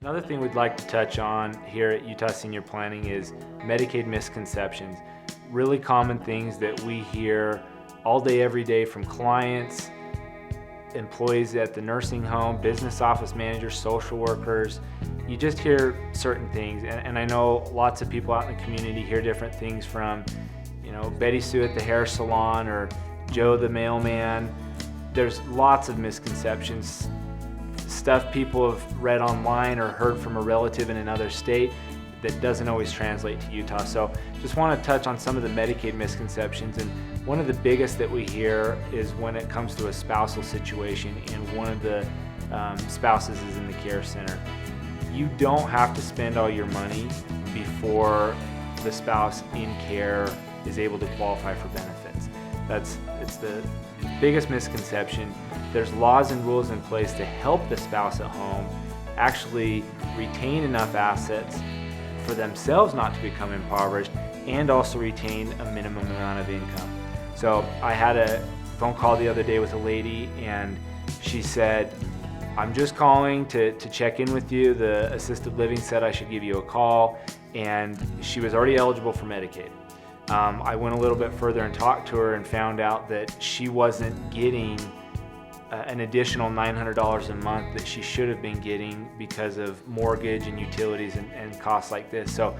Another thing we'd like to touch on here at Utah Senior Planning is Medicaid misconceptions. Really common things that we hear all day, every day from clients, employees at the nursing home, business office managers, social workers. You just hear certain things, and I know lots of people out in the community hear different things from, Betty Sue at the hair salon or Joe the mailman. There's lots of misconceptions, stuff people have read online or heard from a relative in another state that doesn't always translate to Utah. So just want to touch on some of the Medicaid misconceptions, and one of the biggest that we hear is when it comes to a spousal situation and one of the spouses is in the care center. You don't have to spend all your money before the spouse in care is able to qualify for benefits. It's the biggest misconception. There's laws and rules in place to help the spouse at home actually retain enough assets for themselves not to become impoverished and also retain a minimum amount of income. So I had a phone call the other day with a lady, and she said, I'm just calling to check in with you. The assisted living said I should give you a call, and she was already eligible for Medicaid. I went a little bit further and talked to her and found out that she wasn't getting an additional $900 a month that she should have been getting because of mortgage and utilities and costs like this. So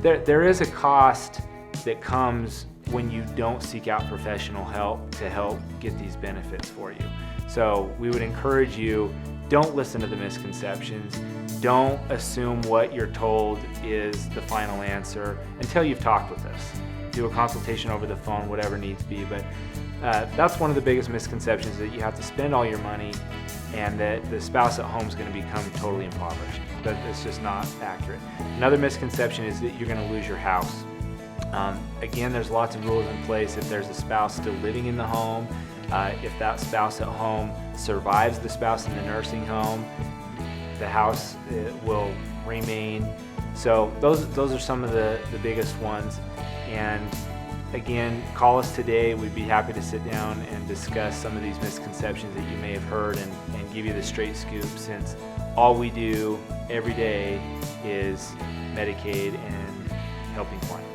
there is a cost that comes when you don't seek out professional help to help get these benefits for you. So we would encourage you, don't listen to the misconceptions. Don't assume what you're told is the final answer until you've talked with us. Do a consultation over the phone, whatever needs be. But that's one of the biggest misconceptions, that you have to spend all your money and that the spouse at home is going to become totally impoverished. But it's just not accurate. Another misconception is that you're going to lose your house. Again, there's lots of rules in place. If there's a spouse still living in the home, if that spouse at home survives the spouse in the nursing home, the house will remain. So those are some of the biggest ones. And again, call us today. We'd be happy to sit down and discuss some of these misconceptions that you may have heard and give you the straight scoop, since all we do every day is Medicaid and helping clients.